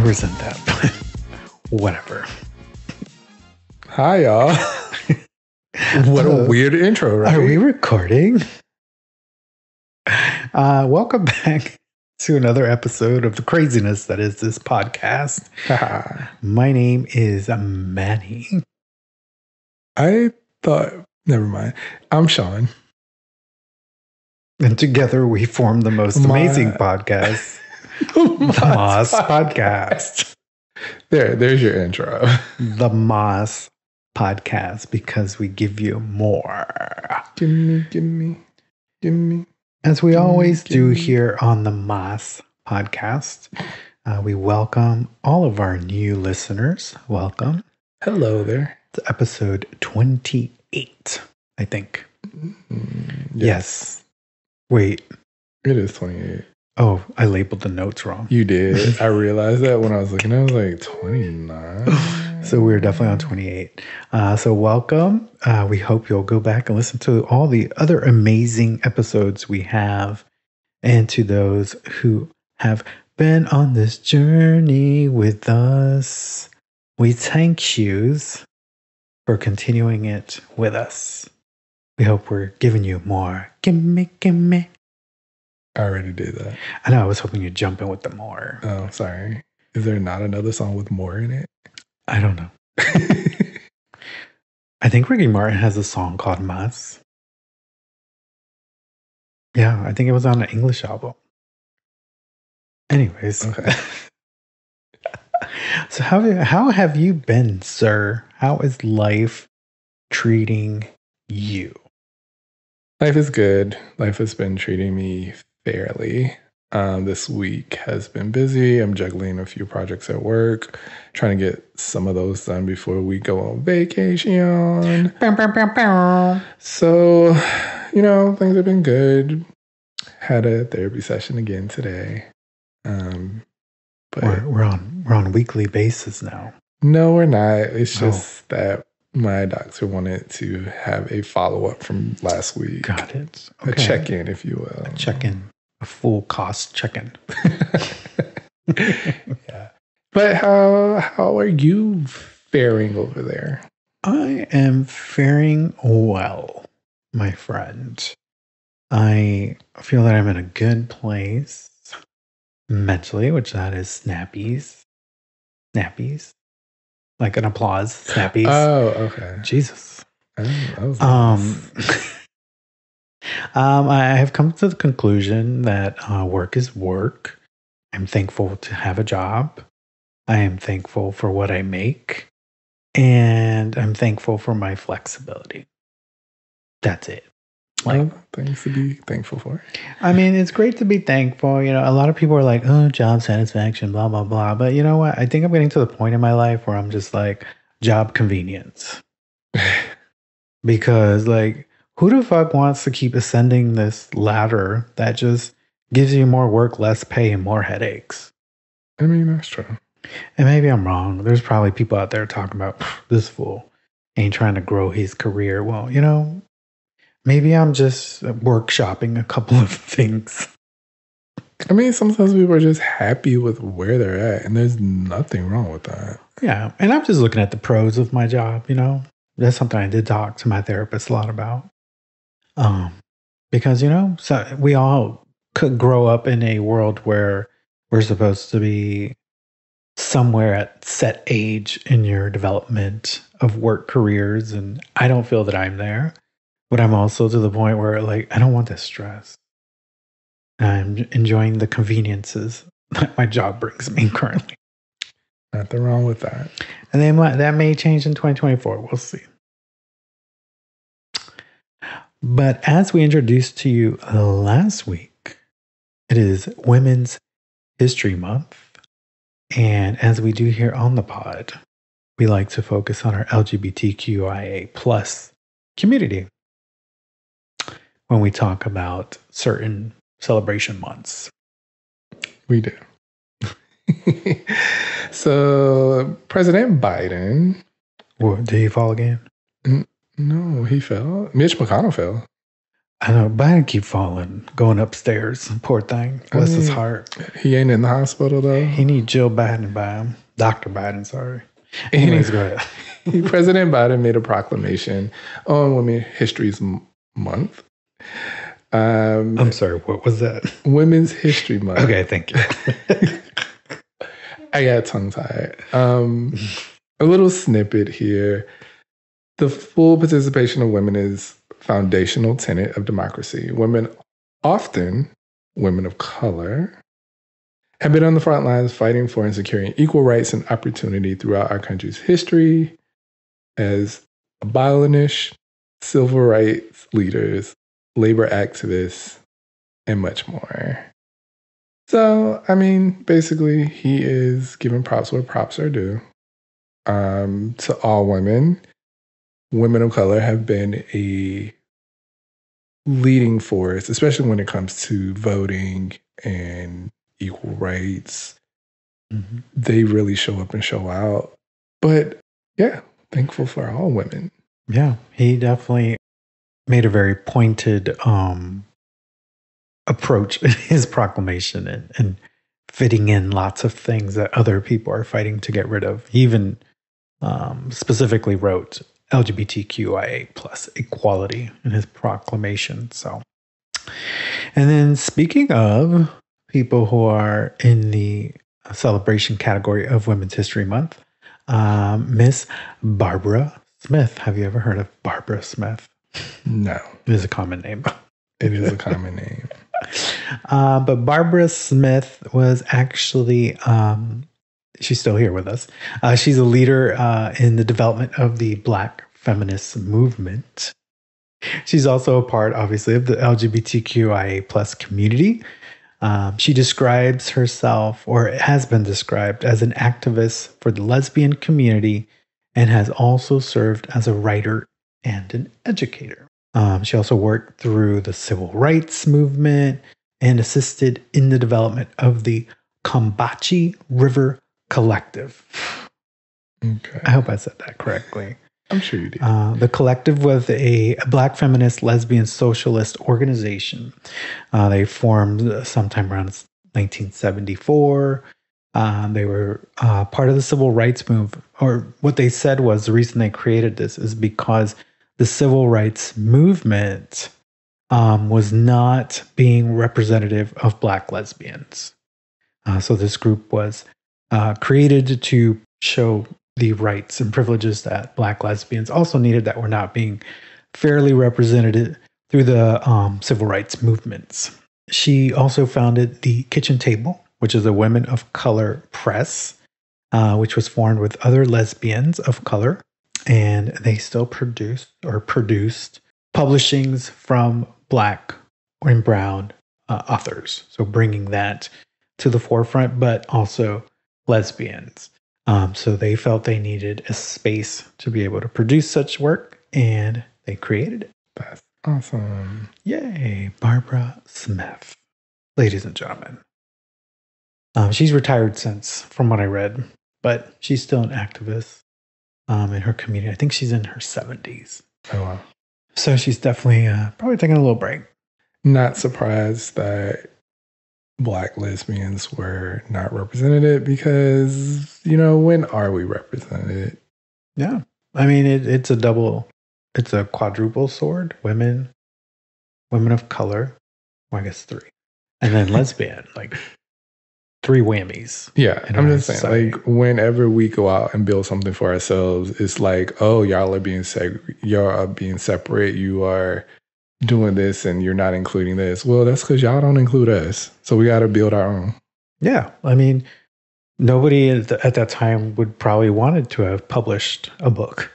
resent that, but whatever. Hi, y'all. What a weird intro, right? Are we recording? Welcome back to another episode of the craziness that is this podcast. My name is Manny. I thought, never mind. I'm Shawn. And together we form the most amazing podcast, the Moss Podcast. There's your intro. The Moss Podcast, because we give you more. Give me. As we always do here on the Moss Podcast, we welcome all of our new listeners. Welcome. Hello there. It's episode 28, I think. Yes. Wait. It is 28. Oh, I labeled the notes wrong. You did. I realized that when I was looking, I was like 29. So we're definitely on 28. So welcome. We hope you'll go back and listen to all the other amazing episodes we have. And to those who have been on this journey with us, we thank yous for continuing it with us. We hope we're giving you more. Gimme. I already did that. I know, I was hoping you'd jump in with the more. Oh, sorry. Is there not another song with more in it? I don't know. I think Ricky Martin has a song called Mas. Yeah, I think it was on an English album. Anyways. Okay. So how have you been, sir? How is life treating you? Life is good. Life has been treating me fairly. This week has been busy. I'm juggling a few projects at work, trying to get some of those done before we go on vacation. So, things have been good. Had a therapy session again today. But we're on weekly basis now. No, we're not. It's just that my doctor wanted to have a follow-up from last week. Got it. Okay. A check-in, if you will. A check-in. A full cost check-in. Yeah. But how are you faring over there? I am faring well, my friend. I feel that I'm in a good place mentally, which that is snappies. Like an applause, snappies. Oh, okay. Jesus. That was nice. I have come to the conclusion that work is work. I'm thankful to have a job. I am thankful for what I make. And I'm thankful for my flexibility. That's it. Things to be thankful for. I mean, it's great to be thankful. A lot of people are like, oh, job satisfaction, blah, blah, blah. But you know what? I think I'm getting to the point in my life where I'm just like, job convenience. Because who the fuck wants to keep ascending this ladder that just gives you more work, less pay, and more headaches? I mean, that's true. And maybe I'm wrong. There's probably people out there talking about this fool ain't trying to grow his career. Well, maybe I'm just workshopping a couple of things. I mean, sometimes people are just happy with where they're at, and there's nothing wrong with that. Yeah. And I'm just looking at the pros of my job, That's something I did talk to my therapist a lot about. Because, so we all could grow up in a world where we're supposed to be somewhere at set age in your development of work careers. And I don't feel that I'm there. But I'm also to the point where, I don't want this stress. I'm enjoying the conveniences that my job brings me currently. Nothing wrong with that. And then that may change in 2024. We'll see. But as we introduced to you last week, it is Women's History Month. And as we do here on the pod, we like to focus on our LGBTQIA plus community when we talk about certain celebration months. We do. So, President Biden. What, did he fall again? No, he fell. Mitch McConnell fell. I know, Biden keep falling, going upstairs. Poor thing. Bless his heart. He ain't in the hospital though. He need Jill Biden by him. Dr. Biden, sorry. Anyways, go ahead. President Biden made a proclamation on Women's History Month. I'm sorry, what was that? Women's History Month. Okay, thank you. I got tongue-tied. A little snippet here. The full participation of women is foundational tenet of democracy. Women, often women of color, have been on the front lines fighting for and securing equal rights and opportunity throughout our country's history as abolitionists, civil rights leaders, labor activists, and much more. So, I mean, basically, he is giving props where props are due. To all women, women of color have been a leading force, especially when it comes to voting and equal rights. Mm-hmm. They really show up and show out. But yeah, thankful for all women. Yeah, he definitely made a very pointed approach in his proclamation and fitting in lots of things that other people are fighting to get rid of. He even specifically wrote LGBTQIA plus equality in his proclamation. So, and then speaking of people who are in the celebration category of Women's History Month, Miss Barbara Smith. Have you ever heard of Barbara Smith? No. It is a common name. It is a common name. But Barbara Smith was actually, she's still here with us. She's a leader in the development of the Black feminist movement. She's also a part, obviously, of the LGBTQIA plus community. She describes herself, or has been described, as an activist for the lesbian community and has also served as a writer and an educator. She also worked through the civil rights movement and assisted in the development of the Combahee River Collective. Okay. I hope I said that correctly. I'm sure you did. The collective was a Black feminist lesbian socialist organization. They formed sometime around 1974. They were part of the civil rights movement, or what they said was the reason they created this is because the civil rights movement was not being representative of Black lesbians. So this group was created to show the rights and privileges that Black lesbians also needed that were not being fairly represented through the civil rights movements. She also founded the Kitchen Table, which is a women of color press, which was formed with other lesbians of color. And they still produced publishings from Black and brown authors. So bringing that to the forefront, but also lesbians. So they felt they needed a space to be able to produce such work, and they created it. That's awesome. Yay, Barbara Smith. Ladies and gentlemen. She's retired since, from what I read, but she's still an activist in her community. I think she's in her 70s. Oh, wow. So she's definitely probably taking a little break. Not surprised that Black lesbians were not represented because, when are we represented? Yeah. I mean, it's a quadruple sword. Women of color, well, I guess 3. And then lesbian, like 3 whammies. Yeah, I'm just saying, like, whenever we go out and build something for ourselves, it's like, oh, y'all are being separate. You are doing this and you're not including this. Well, that's because y'all don't include us. So we got to build our own. Yeah. I mean, nobody at that time would probably wanted to have published a book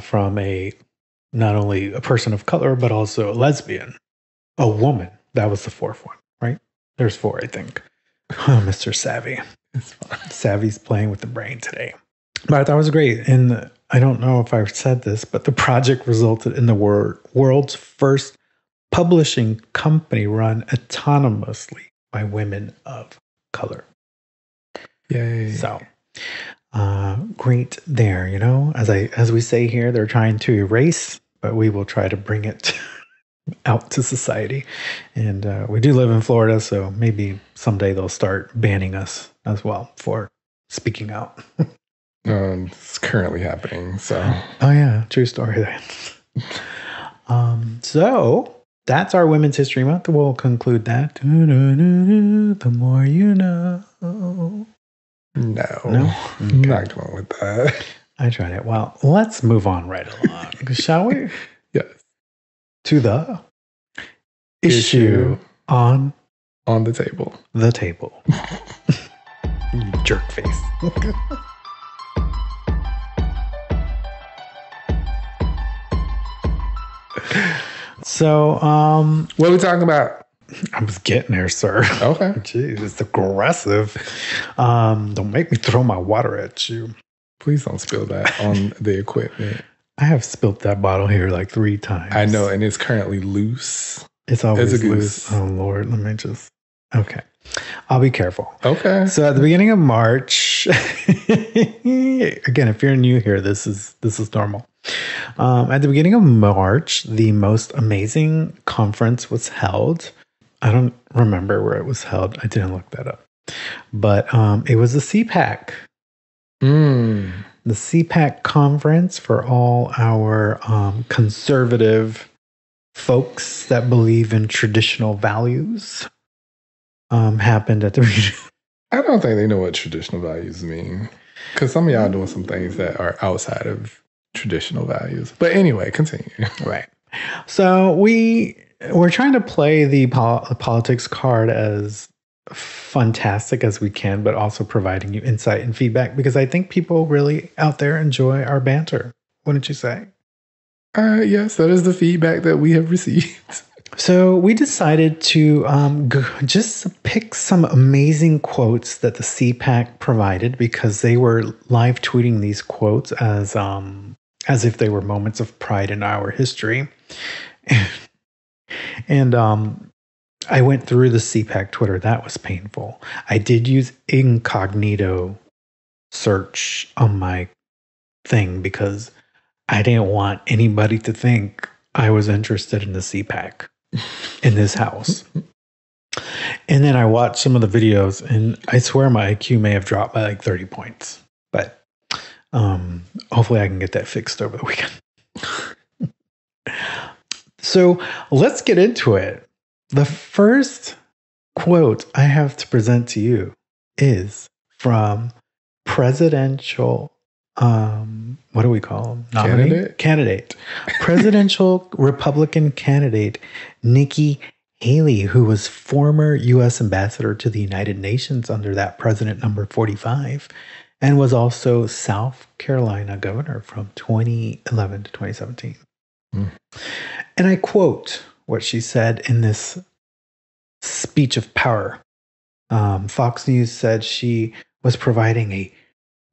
from not only a person of color, but also a lesbian, a woman. That was the 4th one, right? There's 4, I think. Oh, Mr. Savvy. It's fine. Savvy's playing with the brain today. But I thought it was great. And I don't know if I've said this, but the project resulted in the world's first publishing company run autonomously by women of color. Yay. So, great there, as we say here, they're trying to erase, but we will try to bring it out to society. And we do live in Florida, so maybe someday they'll start banning us as well for speaking out. It's currently happening. So, oh yeah, true story. So that's our Women's History Month. We'll conclude that. The more you know. No, okay. I'm not going with that. I tried it. Well, let's move on right along, shall we? Yes. To the issue on the table. The table. Jerk face. So, what are we talking about? I was getting there, sir. Okay. Jeez, it's aggressive. Don't make me throw my water at you. Please don't spill that on the equipment. I have spilt that bottle here like 3 times. I know, and it's currently loose. It's always loose. Oh, Lord. Let me just... Okay. I'll be careful. Okay. So at the beginning of March... again, if you're new here, this is normal. At the beginning of March, the Most Amazing Conference was held. I don't remember where it was held. I didn't look that up. But it was the CPAC. The CPAC conference for all our conservative folks that believe in traditional values happened at the beginning. I don't think they know what traditional values mean. Because some of y'all doing some things that are outside of traditional values. But anyway, continue. Right. So we're trying to play the politics card as fantastic as we can, but also providing you insight and feedback, because I think people really out there enjoy our banter. Wouldn't you say? Yes, that is the feedback that we have received. So we decided to just pick some amazing quotes that the CPAC provided, because they were live tweeting these quotes as if they were moments of pride in our history. And I went through the CPAC Twitter. That was painful. I did use incognito search on my thing because I didn't want anybody to think I was interested in the CPAC in this house. And then I watched some of the videos, and I swear my IQ may have dropped by like 30 points. But hopefully I can get that fixed over the weekend. So let's get into it. The first quote I have to present to you is from presidential, what do we call him? Candidate. Presidential Republican candidate Nikki Haley, who was former U.S. ambassador to the United Nations under that president number 45, and was also South Carolina governor from 2011 to 2017. And I quote what she said in this speech of power. Fox News said she was providing a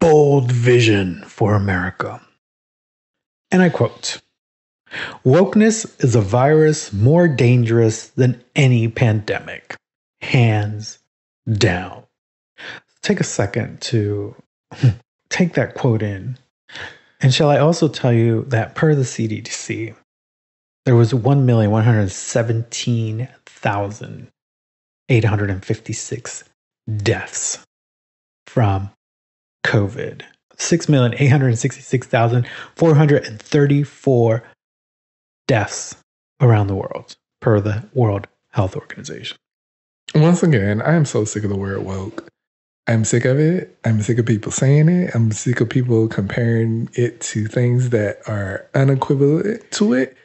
bold vision for America. And I quote, "Wokeness is a virus more dangerous than any pandemic. Hands down." Take a second to take that quote in. And shall I also tell you that per the CDC, there was 1,117,856 deaths from COVID. 6,866,434 deaths around the world per the World Health Organization. Once again, I am so sick of the word woke. I'm sick of it. I'm sick of people saying it. I'm sick of people comparing it to things that are unequivalent to it.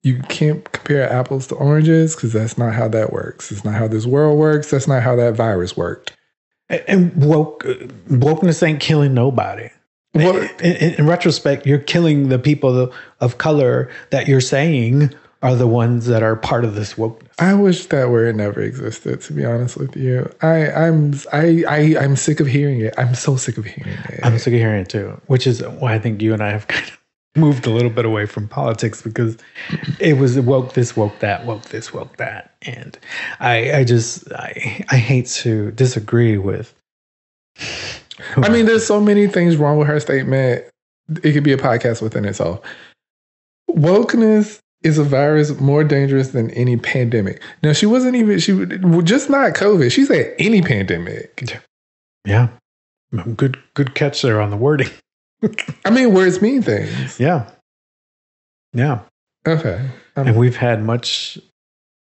You can't compare apples to oranges because that's not how that works. It's not how this world works. That's not how that virus worked. And wokeness ain't killing nobody. In retrospect, you're killing the people of color that you're saying are the ones that are part of this wokeness. I wish that word never existed, to be honest with you. I'm sick of hearing it. I'm so sick of hearing it. I'm sick of hearing it too, which is why I think you and I have kind of moved a little bit away from politics, because it was woke this, woke that, woke this, woke that. And I hate to disagree with. I mean, there's so many things wrong with her statement. It could be a podcast within itself. Wokeness is a virus more dangerous than any pandemic. Now, she wasn't even, just not COVID. She said any pandemic. Yeah. Good catch there on the wording. I mean, words mean things. Yeah. Yeah. Okay. And we've had much,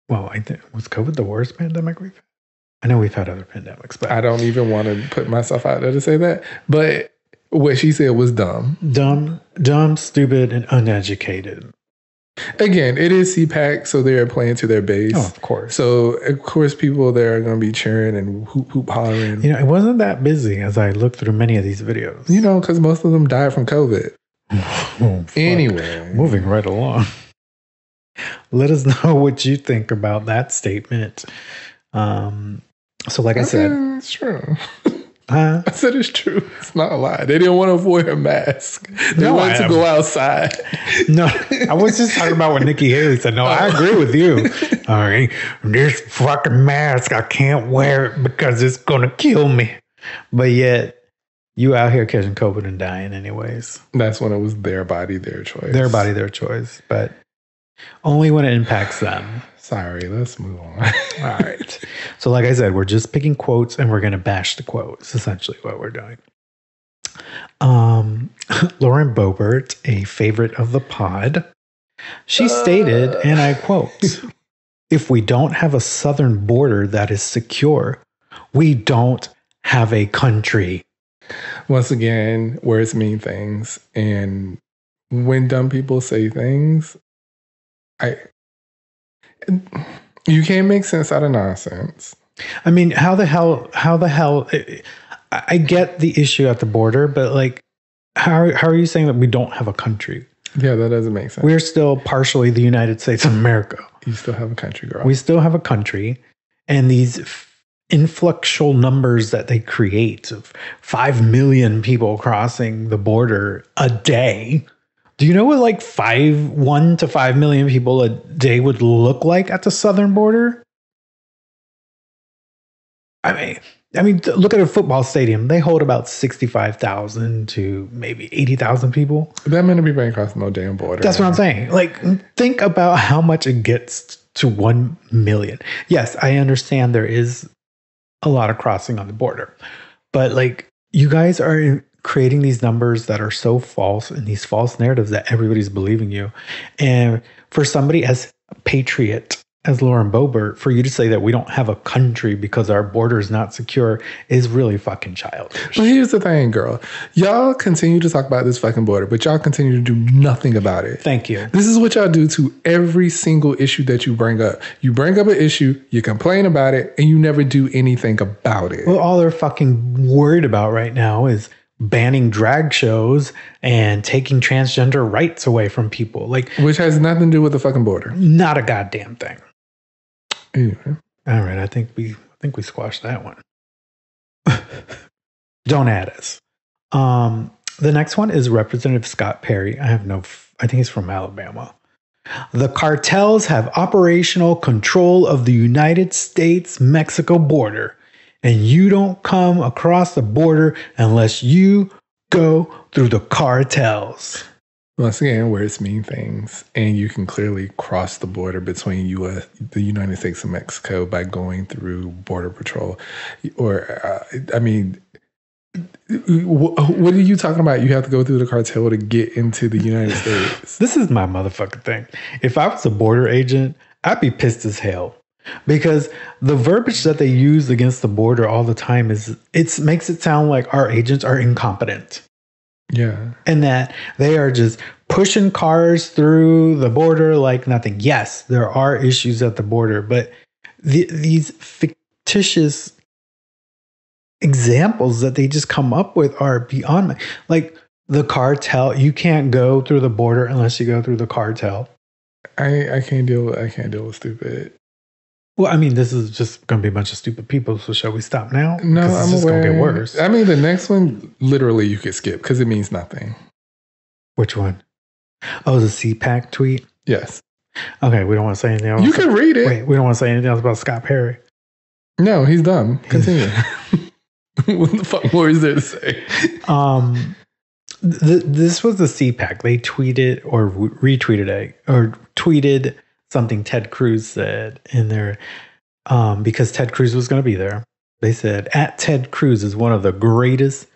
well, I think, was COVID the worst pandemic we've had? I know we've had other pandemics, but I don't even want to put myself out there to say that. But what she said was dumb. Dumb, stupid, and uneducated. Again, it is CPAC, so they are playing to their base. Oh, of course. So, of course, people there are going to be cheering and hoop hollering. It wasn't that busy as I looked through many of these videos. Because most of them died from COVID. Oh, anyway. Moving right along. Let us know what you think about that statement. So like I said. It's true. I said it's true. It's not a lie. They didn't want to avoid a mask. They wanted to go outside. No, I was just talking about what Nikki Haley said. No, I agree with you. All right, this fucking mask, I can't wear it because it's going to kill me. But yet, you out here catching COVID and dying anyways. That's when it was their body, their choice. Their body, their choice. But only when it impacts them. Sorry, let's move on. All right. So like I said, we're just picking quotes and we're going to bash the quotes. Essentially what we're doing. Lauren Boebert, a favorite of the pod, she stated, and I quote, "If we don't have a southern border that is secure, we don't have a country." Once again, words mean things. And when dumb people say things, you can't make sense out of nonsense. I mean, how the hell, I get the issue at the border, but like, how are you saying that we don't have a country? Yeah, that doesn't make sense. We're still partially the United States of America. You still have a country, girl. We still have a country. And these influxual numbers that they create of 5 million people crossing the border a day. Do you know what like 1 to 5 million people a day would look like at the southern border? I mean, look at a football stadium. They hold about 65,000 to maybe 80,000 people. That many people ain't crossing no damn border. That's what I'm saying. Like, think about how much it gets to 1 million. Yes, I understand there is a lot of crossing on the border, but like, you guys are creating these numbers that are so false and these false narratives that everybody's believing you. And for somebody as a patriot as Lauren Boebert, for you to say that we don't have a country because our border is not secure is really fucking childish. Well, here's the thing, girl. Y'all continue to talk about this fucking border, but y'all continue to do nothing about it. Thank you. This is what y'all do to every single issue that you bring up. You bring up an issue, you complain about it, and you never do anything about it. Well, all they're fucking worried about right now is banning drag shows and taking transgender rights away from people. Like, which has nothing to do with the fucking border. Not a goddamn thing. Anyway. All right, I think we squashed that one. Don't add us. The next one is Representative Scott Perry. I think he's from Alabama. The cartels have operational control of the United States-Mexico border, and you don't come across the border unless you go through the cartels. Once again, words mean things, and you can clearly cross the border between the United States and Mexico by going through Border Patrol. Or, what are you talking about? You have to go through the cartel to get into the United States. This is my motherfucking thing. If I was a border agent, I'd be pissed as hell. Because the verbiage that they use against the border all the time makes it sound like our agents are incompetent. Yeah. And that they are just pushing cars through the border like nothing. Yes, there are issues at the border, but these fictitious examples that they just come up with are beyond me. Like the cartel, you can't go through the border unless you go through the cartel. I can't deal with stupid. Well, I mean, this is just going to be a bunch of stupid people. So shall we stop now? No, I'm just going to get worse. I mean, the next one, literally, you could skip because it means nothing. Which one? Oh, the CPAC tweet? Yes. Okay, we don't want to say anything else. You can read it. Wait, we don't want to say anything else about Scott Perry. No, he's dumb. Continue. What the fuck more is there to say? This was the CPAC. They tweeted or retweeted or tweeted something Ted Cruz said in there because Ted Cruz was going to be there. They said, at Ted Cruz is one of the greatest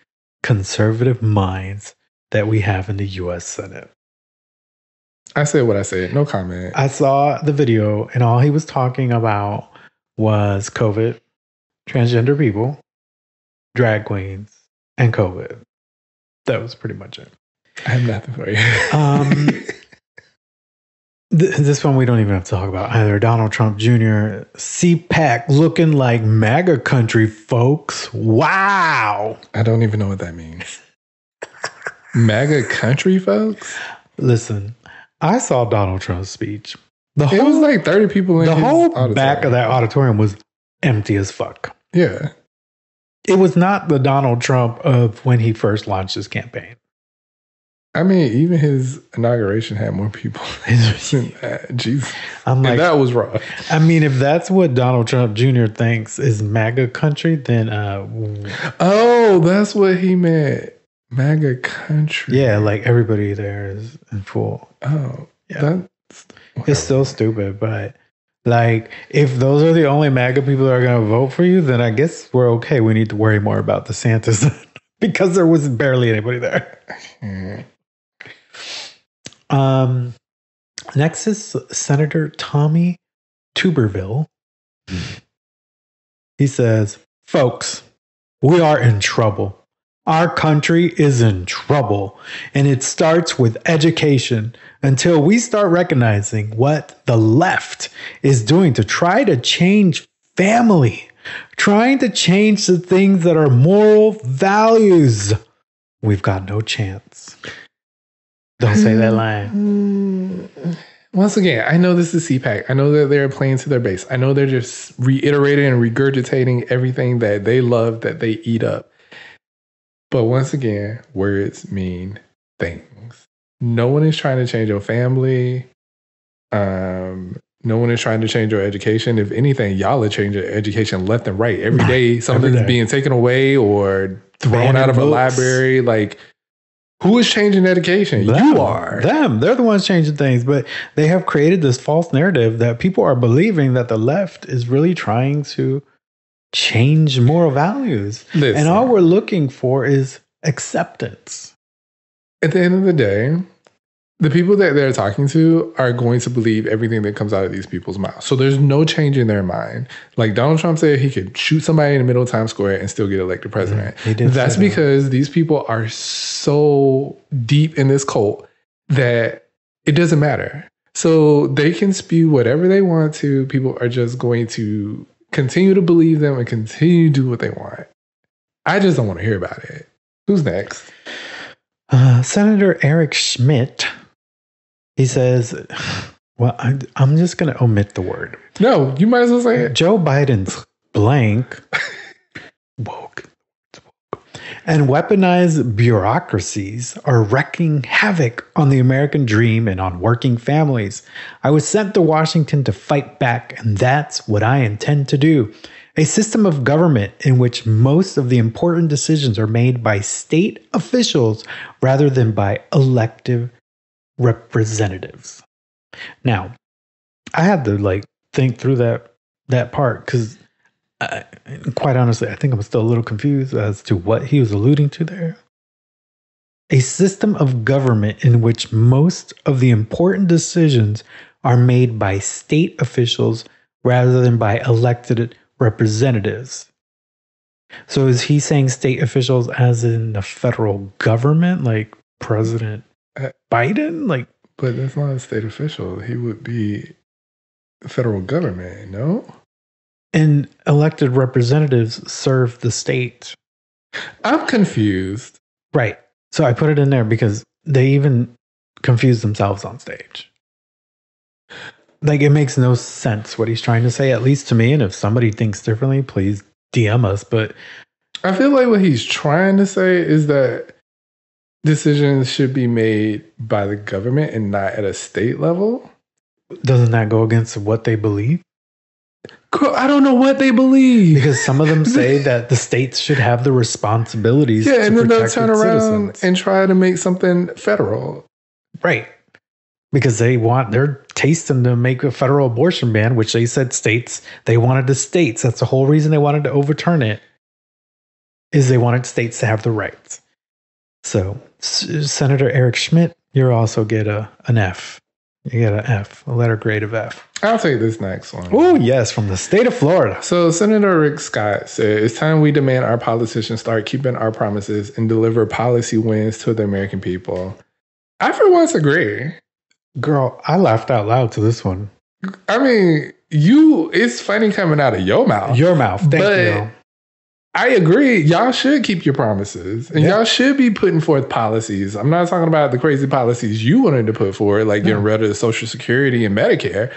conservative minds that we have in the U.S. Senate. I said what I said. No comment. I saw the video and all he was talking about was COVID, transgender people, drag queens, and COVID. That was pretty much it. I have nothing for you. This one we don't even have to talk about either. Donald Trump Jr., CPAC looking like MAGA country, folks. Wow. I don't even know what that means. MAGA country, folks? Listen, I saw Donald Trump's speech. It was like 30 people in the whole auditorium. Back of that auditorium was empty as fuck. Yeah. It was not the Donald Trump of when he first launched his campaign. I mean, even his inauguration had more people than that. Jeez. I'm like, that was wrong. I mean, if that's what Donald Trump Jr. thinks is MAGA country, then oh, that's what he meant. MAGA country. Yeah, like everybody there is in full. Oh, yeah. It's still stupid, but like if those are the only MAGA people that are going to vote for you, then I guess we're okay. We need to worry more about DeSantis because there was barely anybody there. Next is Senator Tommy Tuberville. He says, folks, we are in trouble. Our country is in trouble, and it starts with education. Until we start recognizing what the left is doing to try to change family, trying to change the things that are moral values, we've got no chance. Don't say that line. Once again, I know this is CPAC. I know that they're playing to their base. I know they're just reiterating and regurgitating everything that they love, that they eat up. But once again, words mean things. No one is trying to change your family. No one is trying to change your education. If anything, y'all are changing your education left and right. Every day, something's being taken away or thrown out of a library. Like, who is changing education? You are. Them. They're the ones changing things. But they have created this false narrative that people are believing that the left is really trying to change moral values. Listen, and all we're looking for is acceptance. At the end of the day, the people that they're talking to are going to believe everything that comes out of these people's mouths. So there's no change in their mind. Like Donald Trump said, he could shoot somebody in the middle of Times Square and still get elected president. That's because these people are so deep in this cult that it doesn't matter. So they can spew whatever they want to. People are just going to continue to believe them and continue to do what they want. I just don't want to hear about it. Who's next? Senator Eric Schmidt. He saes, well, I'm just going to omit the word. No, you might as well say it. Joe Biden's blank woke and weaponized bureaucracies are wreaking havoc on the American dream and on working families. I was sent to Washington to fight back, and that's what I intend to do. A system of government in which most of the important decisions are made by state officials rather than by elective representatives. Now, I had to think through that part because quite honestly, I think I'm still a little confused as to what he was alluding to there. A system of government in which most of the important decisions are made by state officials rather than by elected representatives. So is he saying state officials as in the federal government, like President Biden? But that's not a state official. He would be federal government, no? And elected representatives serve the state. I'm confused. Right. So I put it in there because they even confuse themselves on stage. It makes no sense what he's trying to say, at least to me. And if somebody thinks differently, please DM us. But I feel like what he's trying to say is that decisions should be made by the government and not at a state level. Doesn't that go against what they believe? I don't know what they believe. Because some of them say that the states should have the responsibilities. Yeah, and then they'll turn around citizens and try to make something federal. Right. because they're tasting to make a federal abortion ban, which they said they wanted the states. That's the whole reason they wanted to overturn it, is they wanted states to have the rights. So Senator Eric Schmidt, you also get an F. You get an F, a letter grade of F. I'll take this next one. Oh, yes, from the state of Florida. So Senator Rick Scott said, it's time we demand our politicians start keeping our promises and deliver policy wins to the American people. I, for once, agree. Girl, I laughed out loud to this one. I mean, it's funny coming out of your mouth. Your mouth, thank you. I agree. Y'all should keep your promises. And y'all should be putting forth policies. I'm not talking about the crazy policies you wanted to put forward, like getting rid of Social Security and Medicare.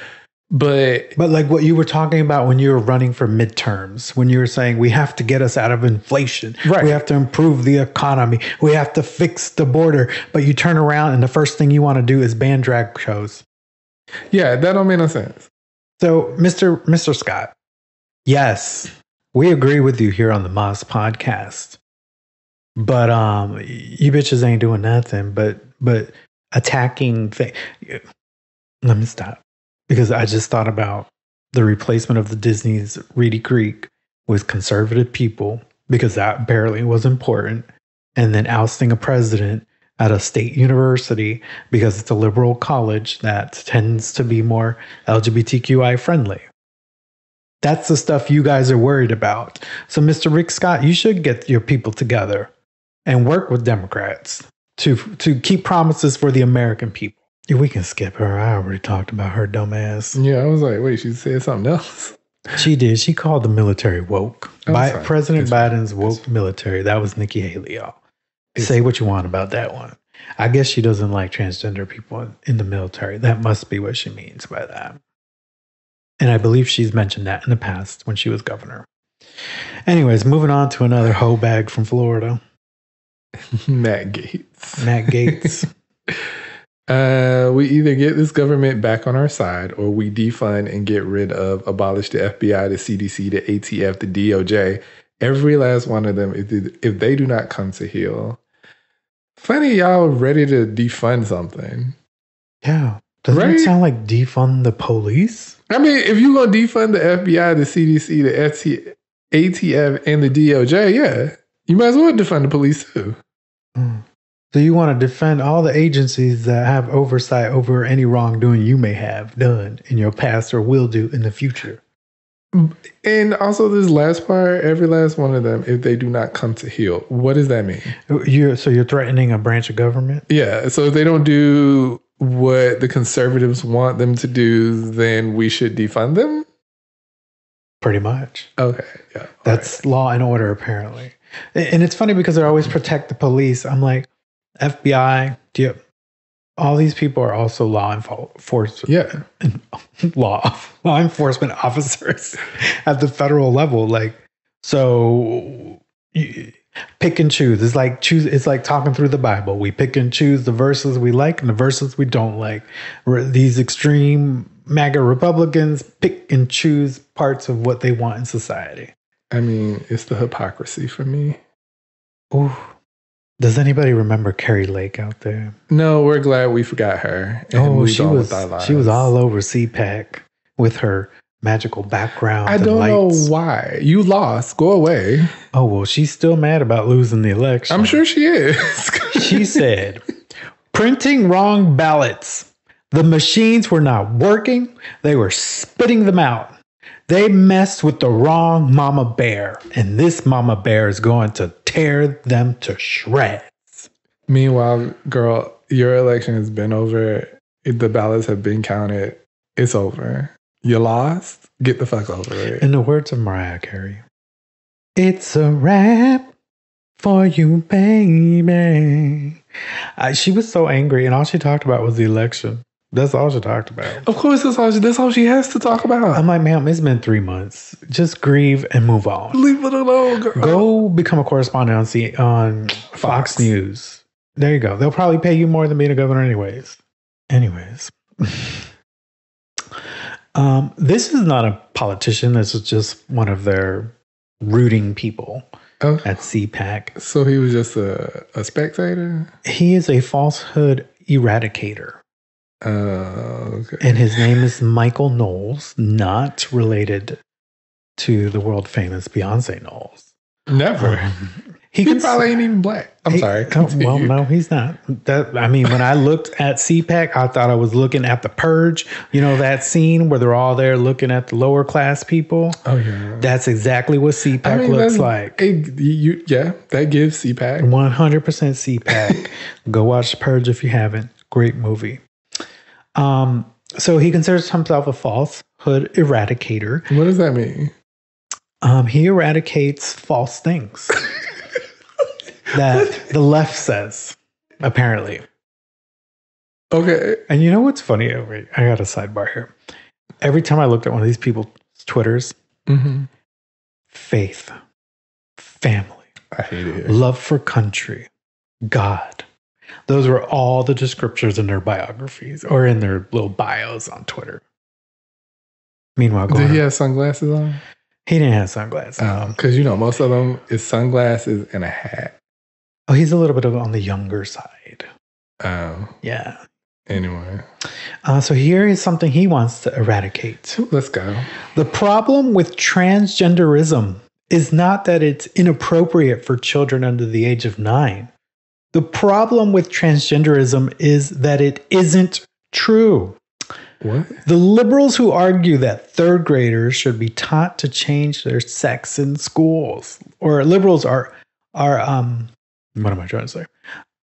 But like what you were talking about when you were running for midterms, when you were saying we have to get us out of inflation. Right. We have to improve the economy. We have to fix the border. But you turn around and the first thing you want to do is ban drag shows. Yeah, that don't make no sense. So, Mr. Scott, yes, we agree with you here on the Moss podcast. But you bitches ain't doing nothing but attacking things. Let me stop. Because I just thought about the replacement of the Disney's Reedy Creek with conservative people, because that barely was important. And then ousting a president at a state university because it's a liberal college that tends to be more LGBTQI friendly. That's the stuff you guys are worried about. So, Mr. Rick Scott, you should get your people together and work with Democrats to keep promises for the American people. We can skip her. I already talked about her dumb ass. Yeah, I was like, wait, she said something else? She did. She called the military woke. President Biden's woke military. That was Nikki Haley, y'all. Say what you want about that one. I guess she doesn't like transgender people in the military. That must be what she means by that. And I believe she's mentioned that in the past when she was governor. Anyways, moving on to another hoe bag from Florida. Matt Gaetz. Matt Gaetz. We either get this government back on our side, or we defund and get rid of, abolish the FBI, the CDC, the ATF, the DOJ, every last one of them, if they do not come to heel. Funny, y'all ready to defund something. Yeah. Doesn't it sound like defund the police? I mean, if you're going to defund the FBI, the CDC, the ATF, and the DOJ, yeah, you might as well defund the police too. So you want to defend all the agencies that have oversight over any wrongdoing you may have done in your past or will do in the future. And also this last part, every last one of them, if they do not come to heel, what does that mean? You're threatening a branch of government? Yeah. So if they don't do what the conservatives want them to do, then we should defund them? Pretty much. Okay. Yeah. That's law and order, apparently. And it's funny because they always protect the police. I'm like, FBI, all these people are also law enforcement. Yeah. Law enforcement officers at the federal level. Like, so pick and choose. It's like talking through the Bible. We pick and choose the verses we like and the verses we don't like. These extreme MAGA Republicans pick and choose parts of what they want in society. I mean, it's the hypocrisy for me. Ooh. Does anybody remember Carrie Lake out there? No, we're glad we forgot her. She was all over CPAC with her magical background. I don't know why. You lost. Go away. Oh, well, she's still mad about losing the election. I'm sure she is. She said, printing wrong ballots. The machines were not working. They were spitting them out. They messed with the wrong mama bear, and this mama bear is going to tear them to shreds. Meanwhile, girl, your election has been over. The ballots have been counted. It's over. You lost. Get the fuck over it. In the words of Mariah Carey, it's a wrap for you, baby. She was so angry, and all she talked about was the election. That's all she talked about. Of course, that's all she has to talk about. I'm like, ma'am, it's been 3 months. Just grieve and move on. Leave it alone, girl. Go become a correspondent on Fox News. There you go. They'll probably pay you more than being a governor anyways. This is not a politician. This is just one of their rooting people at CPAC. So he was just a spectator? He is a falsehood eradicator. Okay. And his name is Michael Knowles, not related to the world famous Beyonce Knowles. Never. He probably ain't even black. I'm sorry. Well, no, he's not. When I looked at CPAC, I thought I was looking at The Purge. You know, that scene where they're all there looking at the lower class people? Oh, yeah. That's exactly what CPAC looks like. That gives CPAC. 100% CPAC. Go watch The Purge if you haven't. Great movie. So he considers himself a falsehood eradicator. What does that mean? He eradicates false things that the left says, apparently. Okay. And you know what's funny? Oh, wait, I got a sidebar here. Every time I looked at one of these people's Twitters, faith, family, I hate it. Love for country, God. Those were all the descriptors in their biographies or in their little bios on Twitter. Meanwhile, did he have sunglasses on? He didn't have sunglasses on. Because, most of them is sunglasses and a hat. Oh, he's a little bit on the younger side. Oh. Yeah. Anyway. So here is something he wants to eradicate. Let's go. The problem with transgenderism is not that it's inappropriate for children under the age of 9. The problem with transgenderism is that it isn't true. What? The liberals who argue that third graders should be taught to change their sex in schools, or liberals are what am I trying to say?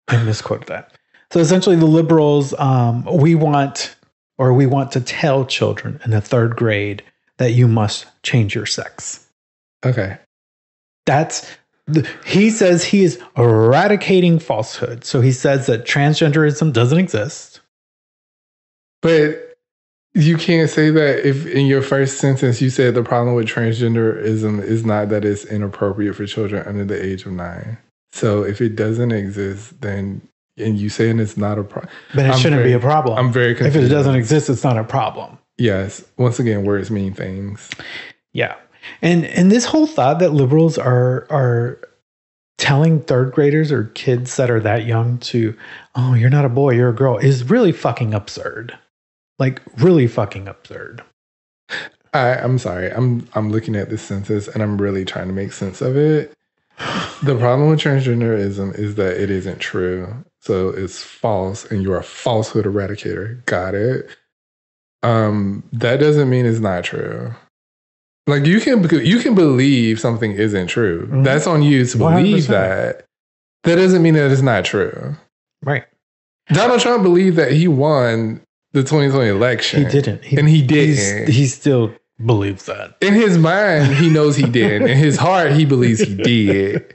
I misquoted that. So essentially the liberals, we want to tell children in the third grade that you must change your sex. Okay. He says he is eradicating falsehood. So he says that transgenderism doesn't exist. But you can't say that if in your first sentence you said the problem with transgenderism is not that it's inappropriate for children under the age of 9. So if it doesn't exist, then, and you saying it's not a problem. Then it shouldn't be a problem. I'm very confused. If it doesn't exist, it's not a problem. Yes. Once again, words mean things. Yeah. And this whole thought that liberals are telling third graders or kids that are that young to, oh, you're not a boy, you're a girl, is really fucking absurd. Like, really fucking absurd. I'm sorry. I'm looking at this census and I'm really trying to make sense of it. The problem with transgenderism is that it isn't true. So it's false and you're a falsehood eradicator. Got it. That doesn't mean it's not true. Like you can believe something isn't true. Mm-hmm. That's on you to believe 100%. That. That doesn't mean that it's not true. Right. Donald Trump believed that he won the 2020 election. He didn't. He didn't. He still believes that. In his mind, he knows he didn't. In his heart, he believes he did.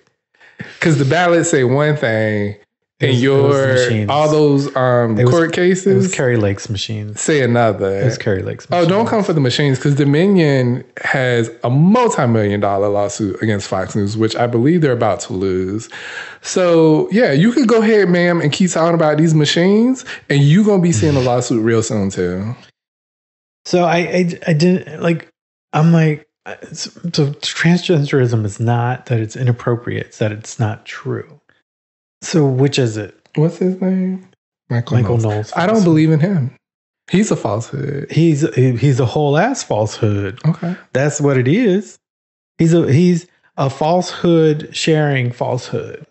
Because the ballots say one thing, and all those court cases. It was Carrie Lake's machines. Say another. It was Carrie Lake's machines. Oh, don't come for the machines, because Dominion has a multi-million-dollar lawsuit against Fox News, which I believe they're about to lose. So, yeah, you could go ahead, ma'am, and keep talking about these machines, and you're going to be seeing a lawsuit real soon, too. So I didn't, like, I'm like, so transgenderism is not that it's inappropriate, it's that it's not true. So which is it? What's his name? Michael Knowles. I don't believe in him. He's a falsehood. He's a whole ass falsehood. Okay. That's what it is. He's a falsehood sharing falsehood.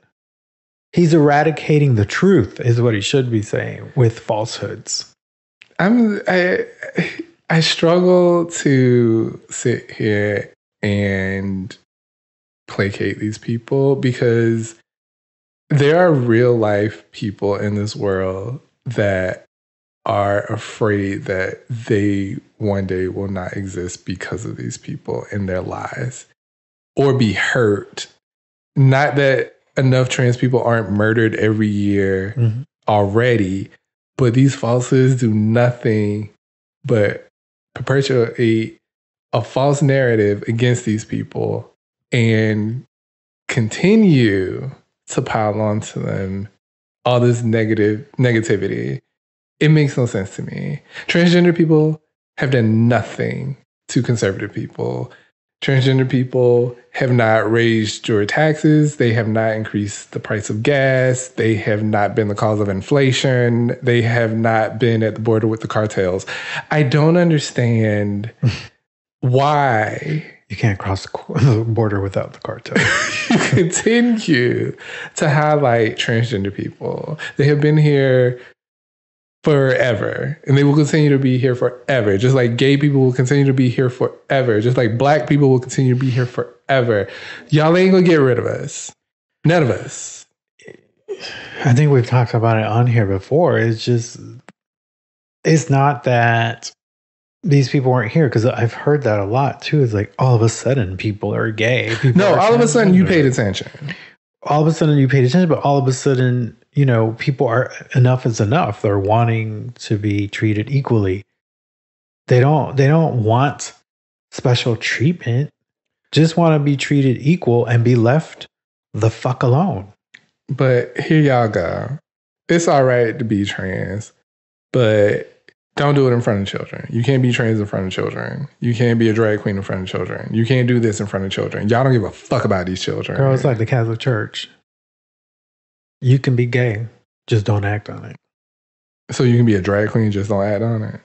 He's eradicating the truth is what he should be saying with falsehoods. I struggle to sit here and placate these people because there are real life people in this world that are afraid that they one day will not exist because of these people in their lives or be hurt. Not that enough trans people aren't murdered every year already, but these falsehoods do nothing but perpetuate a false narrative against these people and continue to pile onto them all this negativity. It makes no sense to me. Transgender people have done nothing to conservative people. Transgender people have not raised your taxes. They have not increased the price of gas. They have not been the cause of inflation. They have not been at the border with the cartels. I don't understand why You can't cross the border without the cartel. you continue to highlight transgender people. They have been here forever, and they will continue to be here forever. Just like gay people will continue to be here forever. Just like black people will continue to be here forever. Y'all ain't gonna get rid of us. None of us. I think we've talked about it on here before. It's not that these people weren't here, because I've heard that a lot too. It's like all of a sudden people are gay. All of a sudden you paid attention. All of a sudden you paid attention, but all of a sudden, people are, enough is enough. They're wanting to be treated equally. They don't want special treatment. Just want to be treated equal and be left the fuck alone. But here y'all go. It's all right to be trans, but don't do it in front of children. You can't be trans in front of children. You can't be a drag queen in front of children. You can't do this in front of children. Y'all don't give a fuck about these children. Girl, it's like the Catholic Church. You can be gay, just don't act on it. So you can be a drag queen, just don't act on it?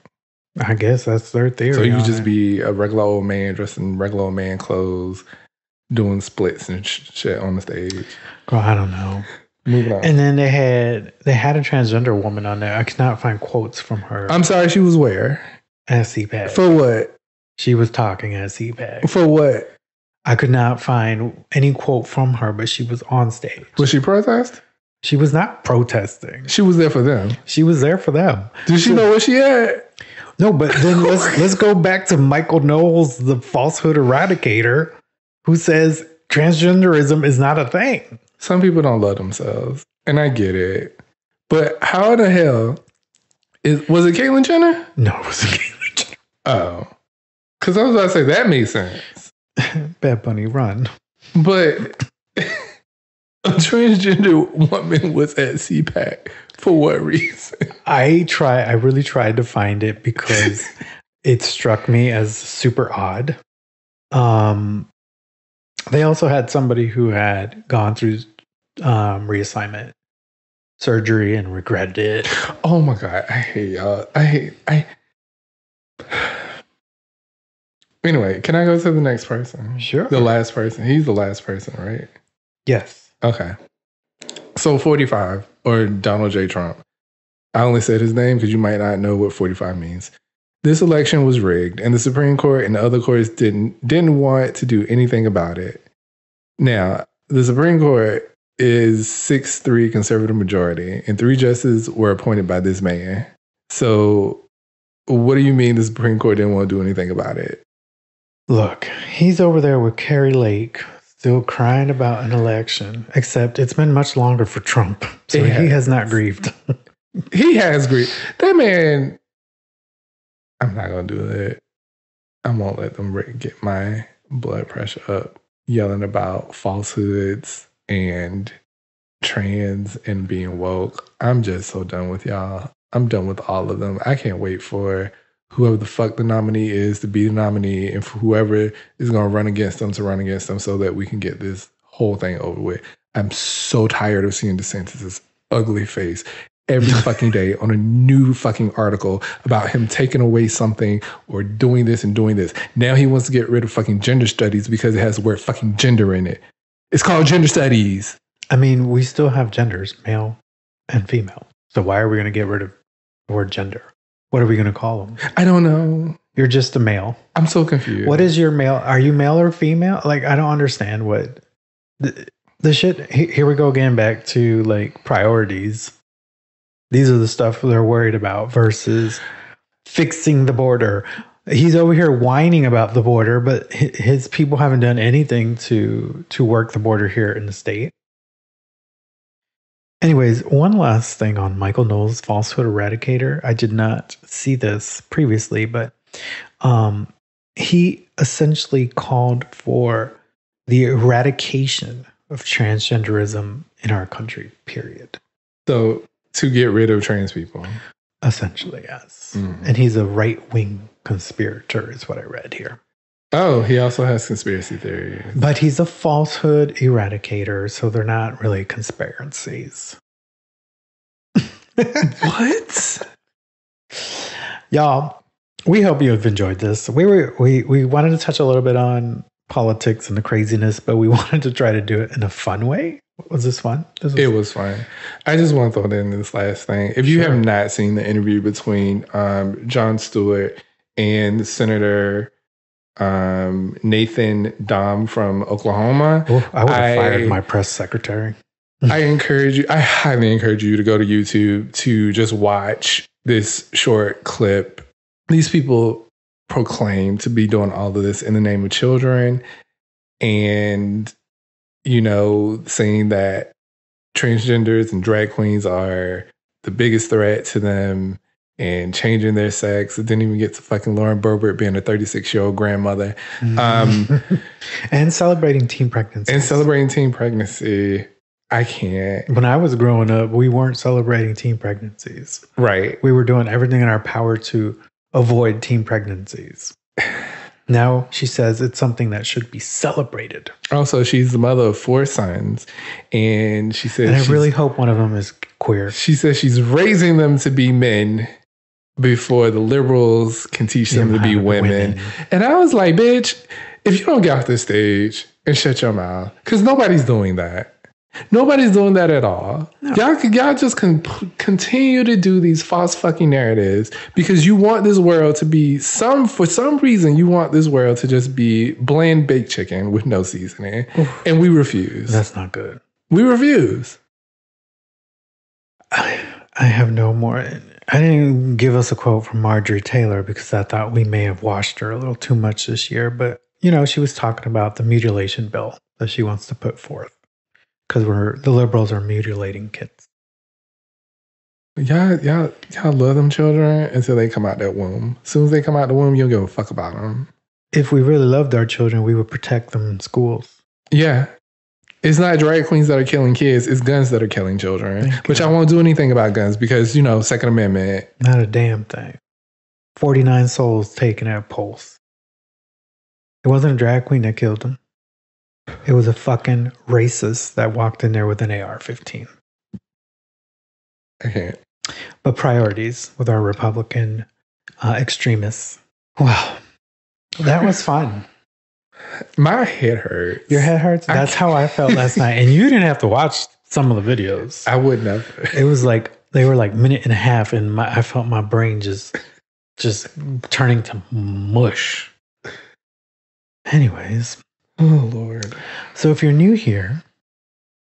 I guess that's their theory. So you can just be a regular old man dressed in regular old man clothes, doing splits and shit on the stage. Girl, I don't know. Moving on. And then they had a transgender woman on there. I could not find quotes from her. I'm sorry, she was where? At CPAC. For what? She was talking at CPAC. For what? I could not find any quote from her, but she was on stage. Was she protest? She was not protesting. She was there for them. She was there for them. Did she know what she had? No, but then let's go back to Michael Knowles, the falsehood eradicator, who says transgenderism is not a thing. Some people don't love themselves, and I get it. But how the hell was it Caitlyn Jenner? No, it wasn't Caitlyn Jenner. Oh, because I was about to say that makes sense. Bad Bunny, run. But a transgender woman was at CPAC. For what reason? I really tried to find it because it struck me as super odd. They also had somebody who had gone through reassignment surgery and regretted it. Oh my God. I hate y'all. Anyway, can I go to the next person? Sure. The last person. He's the last person, right? Yes. Okay. So 45, or Donald J. Trump. I only said his name because you might not know what 45 means. This election was rigged, and the Supreme Court and the other courts didn't want to do anything about it. Now, the Supreme Court is 6-3 conservative majority, and 3 justices were appointed by this man. So what do you mean the Supreme Court didn't want to do anything about it? Look, he's over there with Carrie Lake, still crying about an election, except it's been much longer for Trump. So he has not grieved. He has grieved. That man, I'm not going to do that. I won't let them get my blood pressure up yelling about falsehoods and trans and being woke. I'm just so done with y'all. I'm done with all of them. I can't wait for whoever the fuck the nominee is to be the nominee, and for whoever is going to run against them to run against them, so that we can get this whole thing over with. I'm so tired of seeing DeSantis' ugly face every fucking day on a new fucking article about him taking away something or doing this and doing this. Now he wants to get rid of fucking gender studies because it has the word fucking gender in it. It's called gender studies. I mean, we still have genders, male and female. So why are we going to get rid of the word gender? What are we going to call them? I don't know. You're just a male. I'm so confused. What is your male? Are you male or female? Like, I don't understand what the shit. Here we go again, back to like priorities. These are the stuff they're worried about versus fixing the border. He's over here whining about the border, but his people haven't done anything to work the border here in the state. Anyways, one last thing on Michael Knowles' falsehood eradicator. I did not see this previously, but he essentially called for the eradication of transgenderism in our country, period. So to get rid of trans people. Essentially, yes. Mm-hmm. And he's a right-wing conspirator is what I read here. Oh, he also has conspiracy theories. But he's a falsehood eradicator, so they're not really conspiracies. What? Y'all, we hope you have enjoyed this. We wanted to touch a little bit on politics and the craziness, but we wanted to try to do it in a fun way. Was this fun? It was fun. I just want to throw in this last thing. If you have not seen the interview between Jon Stewart and Senator Nathan Dom from Oklahoma, I would have fired my press secretary. I highly encourage you to go to YouTube to just watch this short clip. These people proclaim to be doing all of this in the name of children and, saying that transgenders and drag queens are the biggest threat to them and changing their sex. It didn't even get to fucking Lauren Boebert being a 36-year-old grandmother. And celebrating teen pregnancy. I can't. When I was growing up, we weren't celebrating teen pregnancies. Right. We were doing everything in our power to avoid teen pregnancies. Now she says it's something that should be celebrated. Also, she's the mother of 4 sons. And she says... And I really hope one of them is queer. She says she's raising them to be men before the liberals can teach them to be women. And I was like, bitch, if you don't get off the stage and shut your mouth, because nobody's doing that. Nobody's doing that at all. No. Y'all just continue to do these false fucking narratives because you want this world to be for some reason you want this world to just be bland baked chicken with no seasoning. Oof. And we refuse. That's not good. We refuse. I have no more. I didn't give us a quote from Marjorie Taylor because I thought we may have washed her a little too much this year. But, she was talking about the mutilation bill that she wants to put forth. Because the liberals are mutilating kids. Y'all love them children until they come out that womb. As soon as they come out the womb, you don't give a fuck about them. If we really loved our children, we would protect them in schools. Yeah. It's not drag queens that are killing kids. It's guns that are killing children. Which I won't do anything about guns because, Second Amendment. Not a damn thing. 49 souls taken at Pulse. It wasn't a drag queen that killed them. It was a fucking racist that walked in there with an AR-15. I can't. But priorities with our Republican extremists. Wow. That was fun. My head hurts. Your head hurts? That's how I felt last night. And you didn't have to watch some of the videos. I would never. It was like, they were like minute and a half and I felt my brain just turning to mush. Anyways. Oh, Lord. So if you're new here,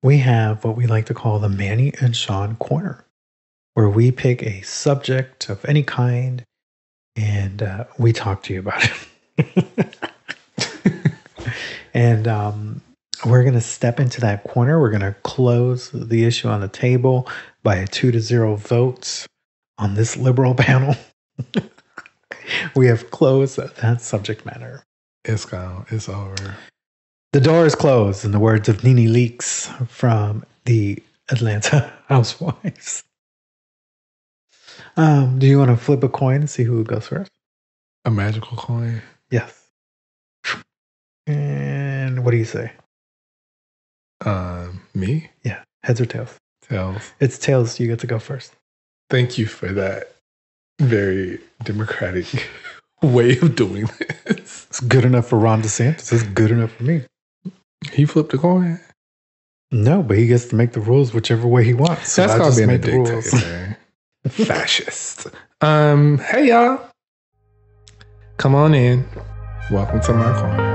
we have what we like to call the Manny and Shawn Corner, where we pick a subject of any kind and we talk to you about it. And we're going to step into that corner. We're going to close the issue on the table by a 2-0 votes on this liberal panel. We have closed that subject matter. It's gone. It's over. The door is closed, in the words of Nene Leakes from the Atlanta Housewives. Do you want to flip a coin and see who goes first? A magical coin? Yes. And what do you say? Me? Yeah. Heads or tails? Tails. It's tails. You get to go first. Thank you for that very democratic way of doing this. It's good enough for Ron DeSantis. It's good enough for me. He flipped a coin? No, but he gets to make the rules whichever way he wants. So that's called being a dictator. Fascist. Hey, y'all. Come on in. Welcome to my corner.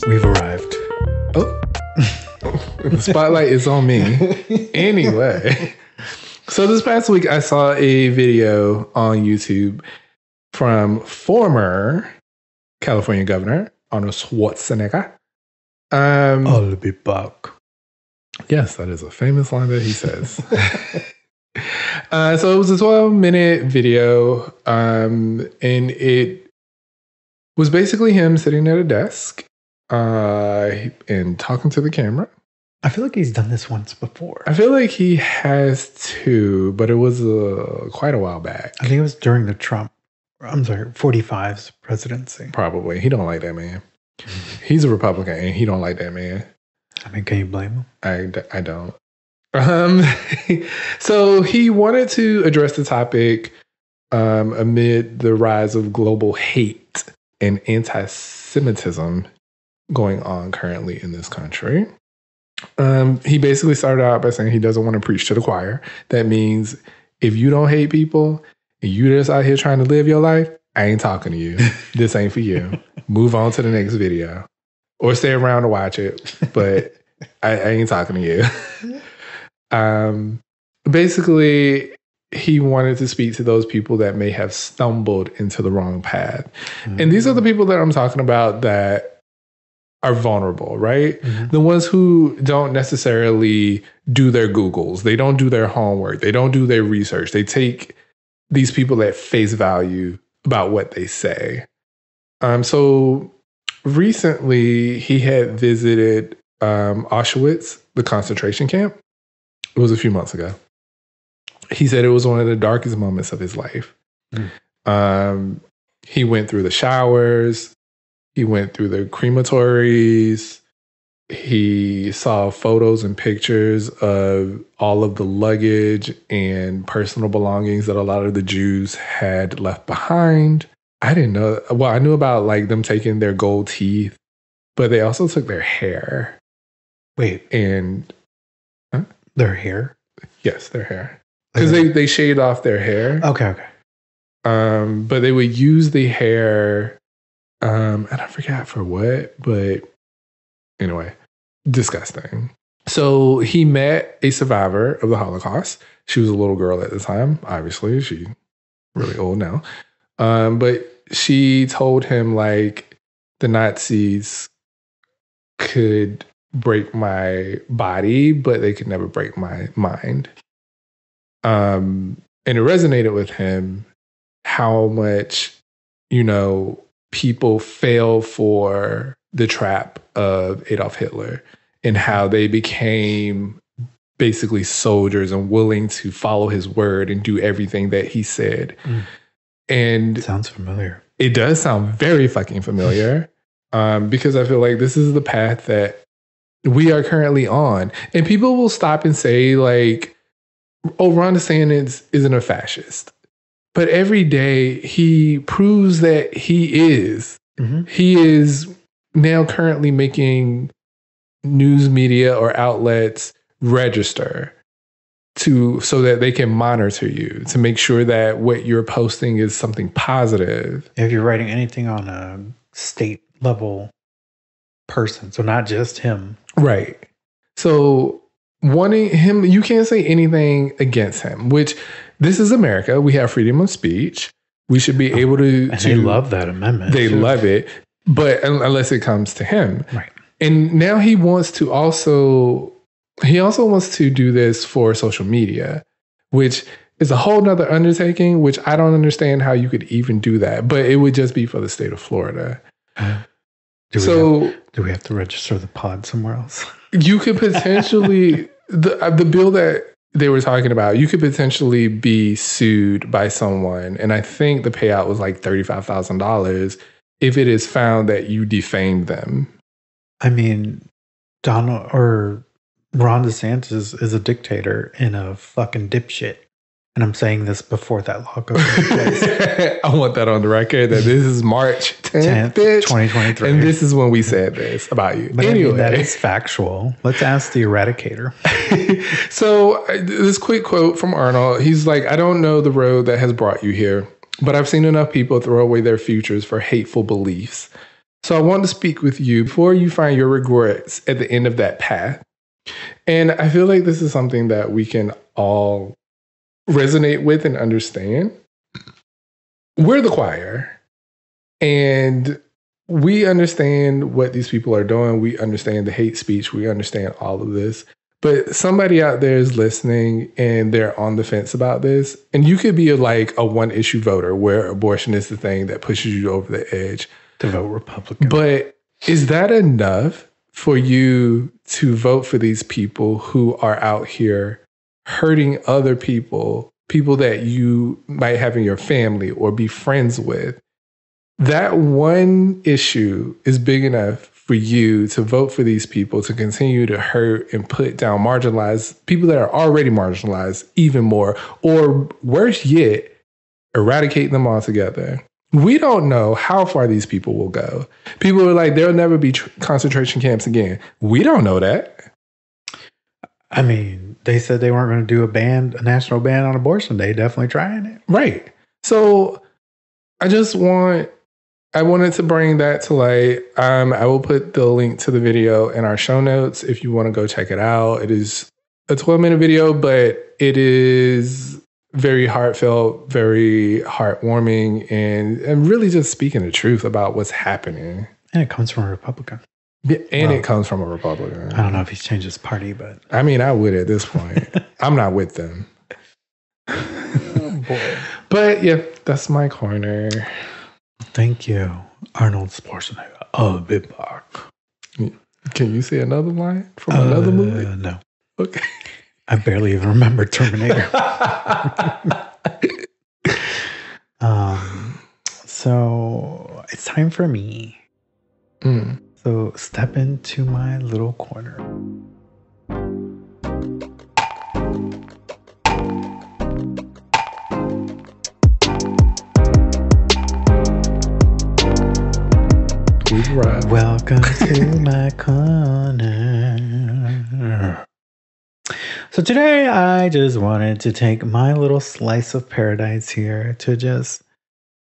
We've arrived. Oh. The spotlight is on me. Anyway. So this past week, I saw a video on YouTube from former California Governor Arnold Schwarzenegger. I'll be back. Yes, that is a famous line that he says. So it was a 12-minute video, and it was basically him sitting at a desk and talking to the camera. I feel like he's done this once before. I feel like he has too, but it was quite a while back. I think it was during the 45's presidency. Probably. He don't like that man. He's a Republican and he don't like that man. I mean, can you blame him? I don't. So he wanted to address the topic amid the rise of global hate and anti-Semitism going on currently in this country. He basically started out by saying he doesn't want to preach to the choir. That means if you don't hate people and you just out here trying to live your life, I ain't talking to you. This ain't for you. Move on to the next video or stay around to watch it. But I ain't talking to you. Basically, he wanted to speak to those people that may have stumbled into the wrong path. Mm-hmm. And these are the people that I'm talking about that are vulnerable, right? Mm-hmm. The ones who don't necessarily do their Googles. They don't do their homework. They don't do their research. They take these people at face value about what they say. So recently, he had visited Auschwitz, the concentration camp. It was a few months ago. He said it was one of the darkest moments of his life. He went through the showers. He went through the crematories. He saw photos and pictures of all of the luggage and personal belongings that a lot of the Jews had left behind. I didn't know. Well, I knew about like them taking their gold teeth, but they also took their hair. Wait. And their hair? Yes, their hair. Because they shaved off their hair. Okay. But they would use the hair, and I forgot for what, but anyway, disgusting. So he met a survivor of the Holocaust. She was a little girl at the time, obviously. She's really old now. But she told him, like, the Nazis could break my body, but they could never break my mind. And it resonated with him how much, people fell for the trap of Adolf Hitler and how they became basically soldiers and willing to follow his word and do everything that he said. And sounds familiar. It does sound very fucking familiar because I feel like this is the path that we are currently on. And people will stop and say, like, oh, Ron DeSantis isn't a fascist. But every day he proves that he is. Mm-hmm. He is now currently making news media or outlets register so that they can monitor you, to make sure that what you're posting is something positive. If you're writing anything on a state level person, so not just him. Right. So wanting him, you can't say anything against him, which this is America. We have freedom of speech. We should be able to... And they love that amendment. They love it. But unless it comes to him. Right. And now he also wants to do this for social media, which is a whole nother undertaking, which I don't understand how you could even do that. But it would just be for the state of Florida. Do we have to register the pod somewhere else? You could potentially, the bill that they were talking about, you could potentially be sued by someone. And I think the payout was like $35,000 if it is found that you defamed them. I mean, Ron DeSantis is a dictator and a fucking dipshit. And I'm saying this before that law goes into place. I want that on the record that this is March 10th, 2023. And this is when we said this about you. But anyway, that is factual. Let's ask the eradicator. So this quick quote from Arnold. He's like, I don't know the road that has brought you here, but I've seen enough people throw away their futures for hateful beliefs. So I want to speak with you before you find your regrets at the end of that path. And I feel like this is something that we can all resonate with and understand. We're the choir, and we understand what these people are doing. We understand the hate speech. We understand all of this. But somebody out there is listening and they're on the fence about this. And you could be like a one issue voter where abortion is the thing that pushes you over the edge to vote Republican. But is that enough for you to vote for these people who are out here hurting other people, people that you might have in your family or be friends with. That one issue is big enough for you to vote for these people to continue to hurt and put down marginalized people that are already marginalized even more, or worse yet, eradicate them altogether. We don't know how far these people will go. People are like, there'll never be concentration camps again. We don't know that. I mean, they said they weren't going to do a national ban on abortion. They definitely trying it. Right. So I wanted to bring that to light. I will put the link to the video in our show notes if you want to go check it out. It is a 12-minute video, but it is very heartfelt, very heartwarming, and really just speaking the truth about what's happening. And it comes from a Republican. Yeah, and it comes from a Republican. I don't know if he's changed his party, but... I mean, I would at this point. I'm not with them. Oh, boy. But yeah, that's my corner. Thank you, Arnold Schwarzenegger. Oh, Big Bark. Can you say another line from another movie? No. Okay. I barely even remember Terminator. So it's time for me. So step into my little corner. Welcome to my corner. So today I just wanted to take my little slice of paradise here to just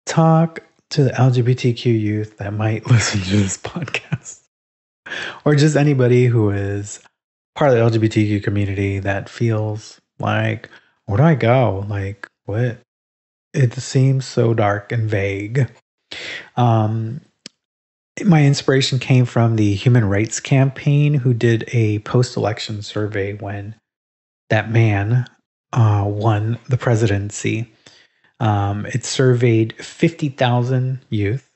talk to the LGBTQ youth that might listen to this podcast, or just anybody who is part of the LGBTQ community that feels like, where do I go? Like, what? It seems so dark and vague. My inspiration came from the Human Rights Campaign, who did a post-election survey when that man won the presidency. It surveyed 50,000 youth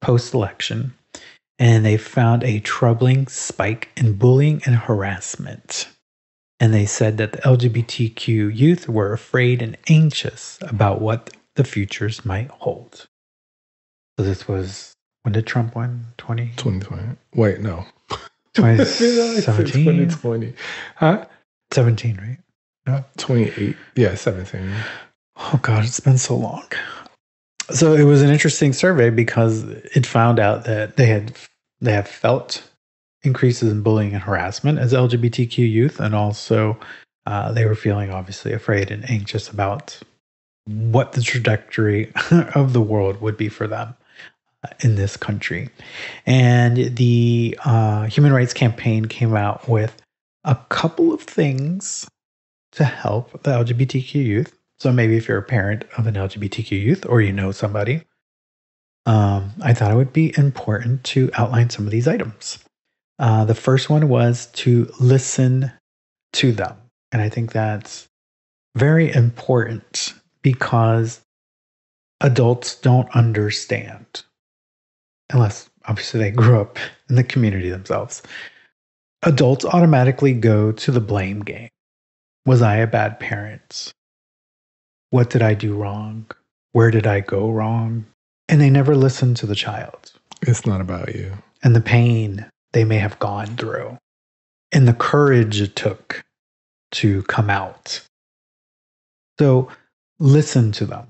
post-election, and they found a troubling spike in bullying and harassment. And they said that the LGBTQ youth were afraid and anxious about what the futures might hold. So this was... When did Trump win? 2020. Wait, no. 2017? 2020. Huh? 17, right? No. 28. Yeah, 17. Oh, God, it's been so long. So it was an interesting survey because it found out that they have felt increases in bullying and harassment as LGBTQ youth, and also they were feeling obviously afraid and anxious about what the trajectory of the world would be for them in this country. And the Human Rights Campaign came out with a couple of things to help the LGBTQ youth. So maybe if you're a parent of an LGBTQ youth or you know somebody, I thought it would be important to outline some of these items. The first one was to listen to them. And I think that's very important because adults don't understand, unless obviously they grew up in the community themselves. Adults automatically go to the blame game. Was I a bad parent? What did I do wrong? Where did I go wrong? And they never listen to the child. It's not about you. And the pain they may have gone through. And the courage it took to come out. So listen to them.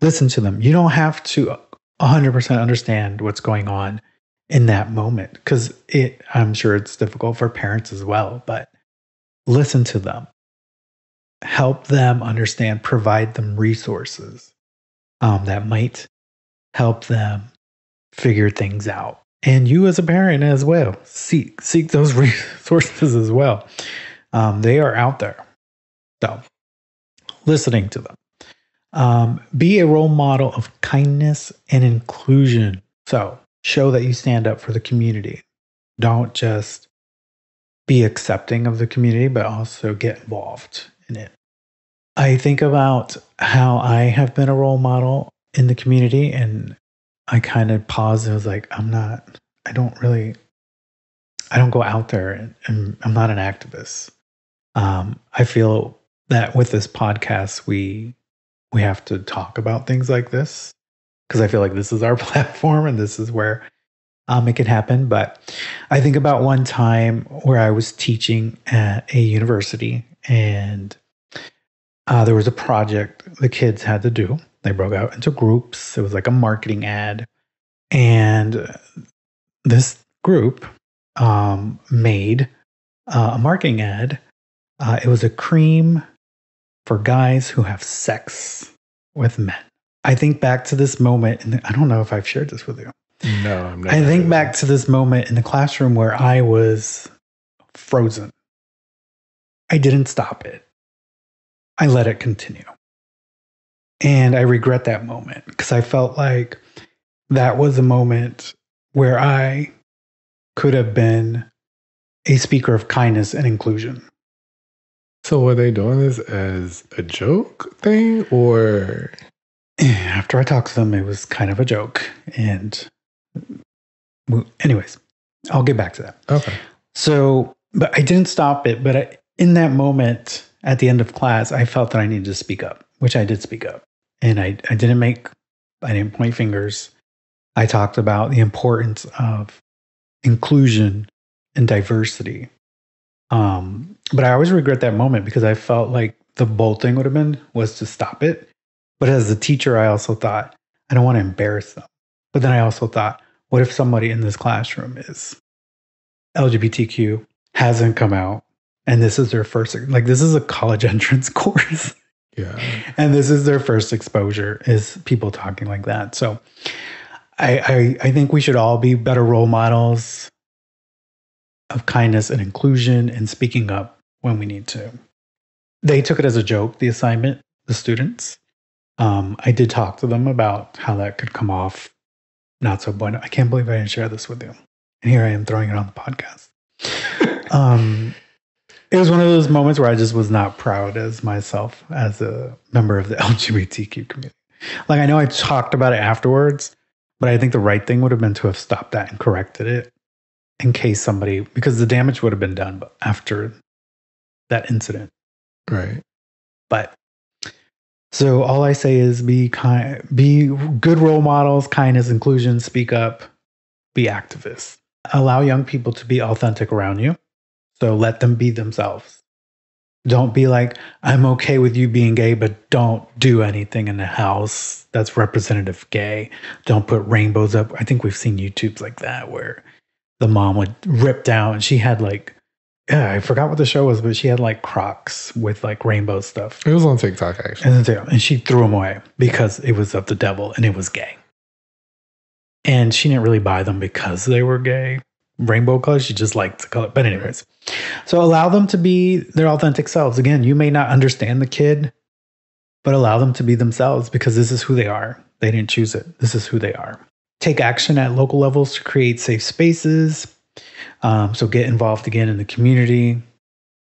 Listen to them. You don't have to 100% understand what's going on in that moment, because I'm sure it's difficult for parents as well, but listen to them. Help them understand, provide them resources that might help them figure things out. And you as a parent as well, seek those resources as well. They are out there. So listening to them. Be a role model of kindness and inclusion. So show that you stand up for the community. Don't just be accepting of the community, but also get involved in it. I think about how I have been a role model in the community, and I kind of paused and was like, I'm not I don't go out there and I'm not an activist. I feel that with this podcast, we have to talk about things like this because I feel like this is our platform and this is where it can happen. But I think about one time where I was teaching at a university and there was a project the kids had to do. They broke out into groups. It was like a marketing ad. And this group made a marketing ad. It was a cream for guys who have sex with men. I think back to this moment, and I don't know if I've shared this with you. No, I'm not. I think back to this moment in the classroom where I was frozen. I didn't stop it. I let it continue. And I regret that moment because I felt like that was a moment where I could have been a speaker of kindness and inclusion. So were they doing this as a joke thing or? After I talked to them, it was kind of a joke. And anyways, I'll get back to that. Okay. So, but I didn't stop it. But in that moment, at the end of class, I felt that I needed to speak up, which I did speak up. And I didn't point fingers. I talked about the importance of inclusion and diversity. But I always regret that moment because I felt like the bold thing would have been was to stop it. But as a teacher, I also thought, I don't want to embarrass them. But then I also thought, what if somebody in this classroom is LGBTQ, hasn't come out, and this is their first, like this is a college entrance course. Yeah. And this is their first exposure is people talking like that. So I think we should all be better role models of kindness and inclusion and speaking up when we need to. They took it as a joke, the assignment, the students. I did talk to them about how that could come off not so bueno. I can't believe I didn't share this with you. And here I am throwing it on the podcast. It was one of those moments where I just was not proud as myself as a member of the LGBTQ community. Like I know I talked about it afterwards, but I think the right thing would have been to have stopped that and corrected it in case somebody, because the damage would have been done after that incident. Right. But so all I say is be kind, be good role models, kindness, inclusion, speak up, be activists. Allow young people to be authentic around you. So let them be themselves. Don't be like, I'm okay with you being gay, but don't do anything in the house that's representative gay. Don't put rainbows up. I think we've seen YouTubes like that where the mom would rip down. She had like, I forgot what the show was, but she had like Crocs with like rainbow stuff. It was on TikTok, actually. And she threw them away because it was of the devil and it was gay. And she didn't really buy them because they were gay. Rainbow colors, she just liked the color. But anyways, so allow them to be their authentic selves. Again, you may not understand the kid, but allow them to be themselves because this is who they are. They didn't choose it. This is who they are. Take action at local levels to create safe spaces. So get involved again in the community.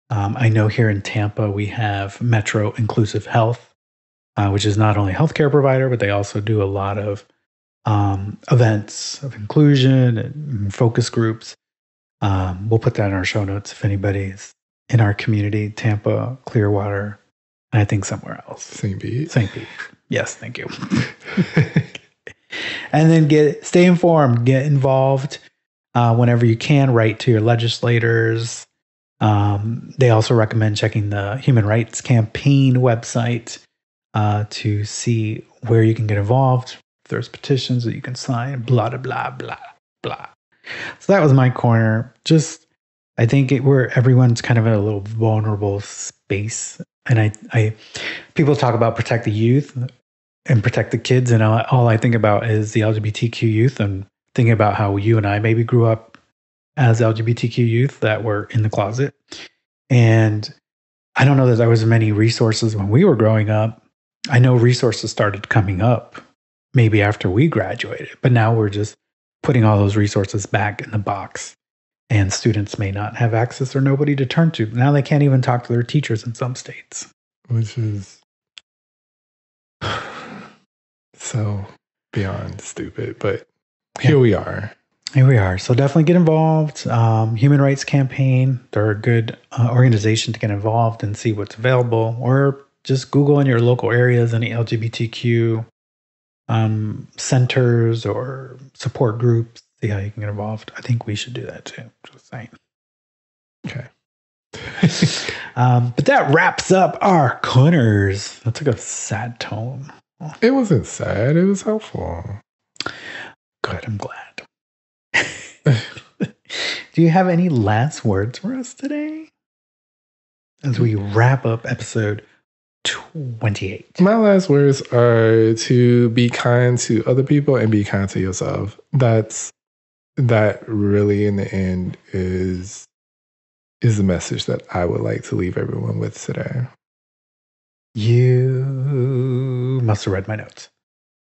I know here in Tampa, we have Metro Inclusive Health, which is not only a healthcare provider, but they also do a lot of events of inclusion and focus groups. We'll put that in our show notes if anybody's in our community, Tampa, Clearwater, and I think somewhere else. St. Pete. St. Pete. Yes, thank you. And then stay informed, get involved whenever you can. Write to your legislators. They also recommend checking the Human Rights Campaign website to see where you can get involved. There's petitions that you can sign, blah, blah, blah, blah, blah. So that was my corner. Just, I think where everyone's kind of in a little vulnerable space. And people talk about protect the youth and protect the kids. And all I think about is the LGBTQ youth and thinking about how you and I maybe grew up as LGBTQ youth that were in the closet. And I don't know that there was many resources when we were growing up. I know resources started coming up maybe after we graduated, but now we're just putting all those resources back in the box and students may not have access or nobody to turn to. Now they can't even talk to their teachers in some states. Which is so beyond stupid, but here we are. Here we are. So definitely get involved. Human Rights Campaign, they're a good organization to get involved and see what's available. Or just Google in your local areas any LGBTQ centers or support groups. See how you can get involved. I think we should do that too. Just saying. Okay. But that wraps up our corners. That took a sad tone. It wasn't sad. It was helpful. Good. I'm glad. Do you have any last words for us today as we wrap up episode 28? My last words are to be kind to other people and be kind to yourself. That really in the end is the message that I would like to leave everyone with today. You must have read my notes.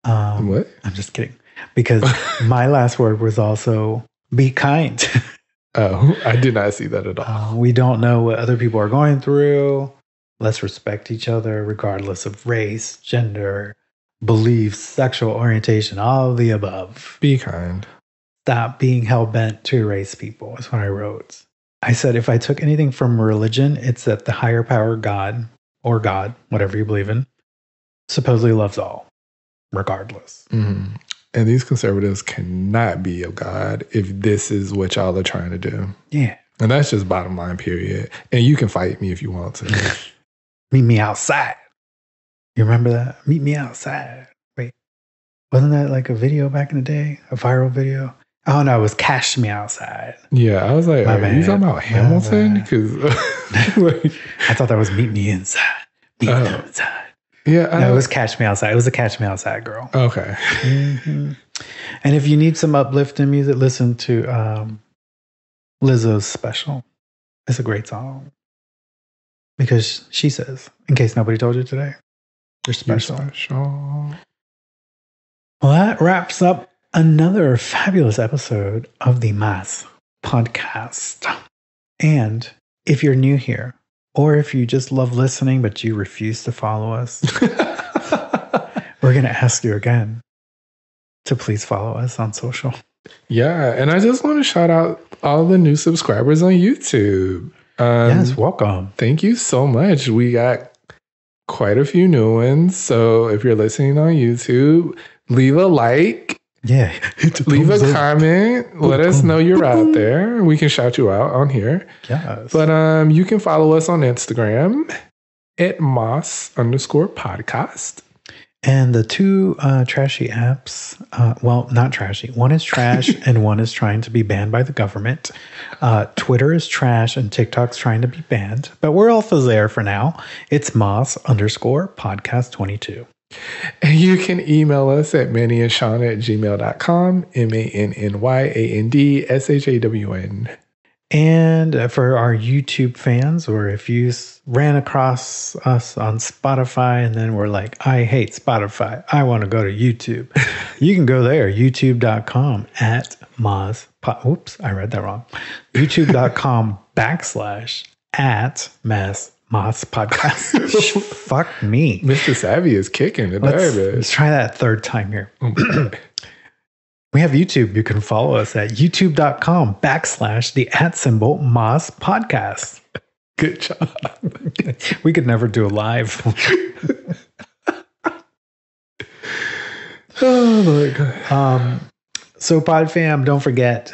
What? I'm just kidding. Because my last word was also be kind. Oh, I did not see that at all. We don't know what other people are going through. Let's respect each other regardless of race, gender, beliefs, sexual orientation, all of the above. Be kind. Stop being hell-bent to erase people is what I wrote. I said if I took anything from religion, it's that the higher power, God, or God, whatever you believe in, supposedly loves all, regardless. Mm-hmm. And these conservatives cannot be of God if this is what y'all are trying to do. Yeah. And that's just bottom line, period. And you can fight me if you want to. Meet me outside. You remember that? Meet me outside. Wait, wasn't that like a video back in the day? A viral video? Oh, no, it was Cash Me Outside. Yeah, I was like, My are bad. you talking about Hamilton? Because I thought that was Meet Me Inside. Meet Me Outside. Yeah, no, it was Catch Me Outside. It was a Catch Me Outside girl. Okay. Mm-hmm. And if you need some uplifting music, listen to Lizzo's Special. It's a great song. Because she says, in case nobody told you today, you're special. You're special. Well, that wraps up another fabulous episode of the Mass Podcast. And if you're new here, or if you just love listening, but you refuse to follow us, we're going to ask you again to please follow us on social. Yeah. And I just want to shout out all the new subscribers on YouTube. Yes, welcome. Thank you so much. We got quite a few new ones. So if you're listening on YouTube, leave a like. Yeah. Leave a comment. Let us know you're out there. We can shout you out on here. Yes. But you can follow us on Instagram at Moss_podcast. And the two trashy apps, well, not trashy. One is trash and one is trying to be banned by the government. Twitter is trash and TikTok's trying to be banned. But we're also there for now. It's Moss_podcast22. And you can email us at mannyandShawn@gmail.com, MANNYANDSHAWN. And for our YouTube fans, or if you ran across us on Spotify and then we're like, I hate Spotify, I want to go to YouTube, you can go there, youtube.com at Oops, I read that wrong. youtube.com / Moss Podcast. Fuck me. Mr. Savvy is kicking today. Let's try that third time here. We have YouTube. You can follow us at youtube.com / the @Moss Podcast. Good job. We could never do a live. Oh my God. So PodFam, don't forget,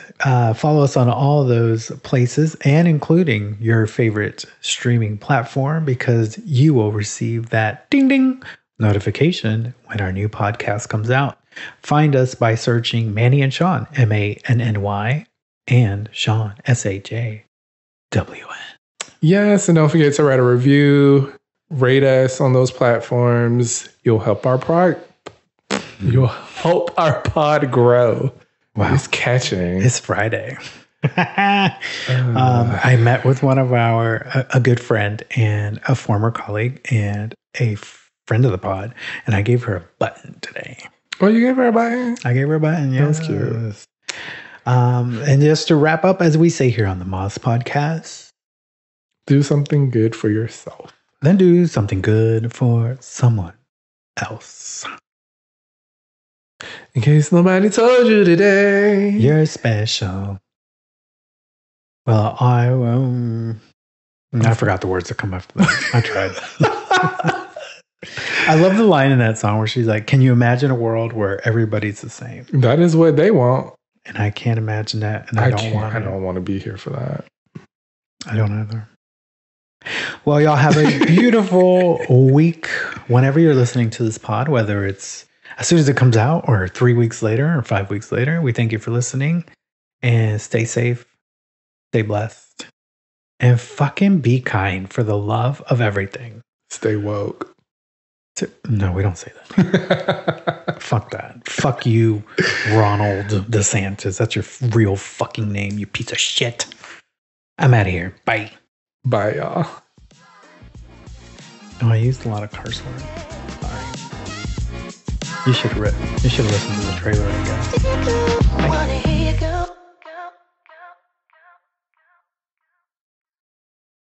follow us on all those places and including your favorite streaming platform, because you will receive that ding ding notification when our new podcast comes out. Find us by searching Manny and Shawn, MANNY, and Shawn, SHAWN. Yes, and don't forget to write a review, rate us on those platforms. You'll help our pod grow. Wow. It's catching. It's Friday. I met with one of a good friend and a former colleague and a friend of the pod, and I gave her a button today. Oh, you gave her a button? I gave her a button, yeah. That's cute. And just to wrap up, as we say here on the Moss Podcast, do something good for yourself. Then do something good for someone else. In case nobody told you today. You're special. Well, I forgot the words that come after that. I tried. I love the line in that song where she's like, can you imagine a world where everybody's the same? That is what they want. And I can't imagine that. And I don't want to be here for that. I don't either. Well, y'all have a beautiful week whenever you're listening to this pod, whether it's as soon as it comes out or 3 weeks later or 5 weeks later. We thank you for listening and stay safe, stay blessed, and fucking be kind for the love of everything. Stay woke. No, we don't say that. Fuck that. Fuck you, Ronald DeSantis. That's your real fucking name, you piece of shit. I'm out of here. Bye. Bye, y'all. Oh, I used a lot of curse words. Sorry. You should have listened to the trailer, I guess. Bye.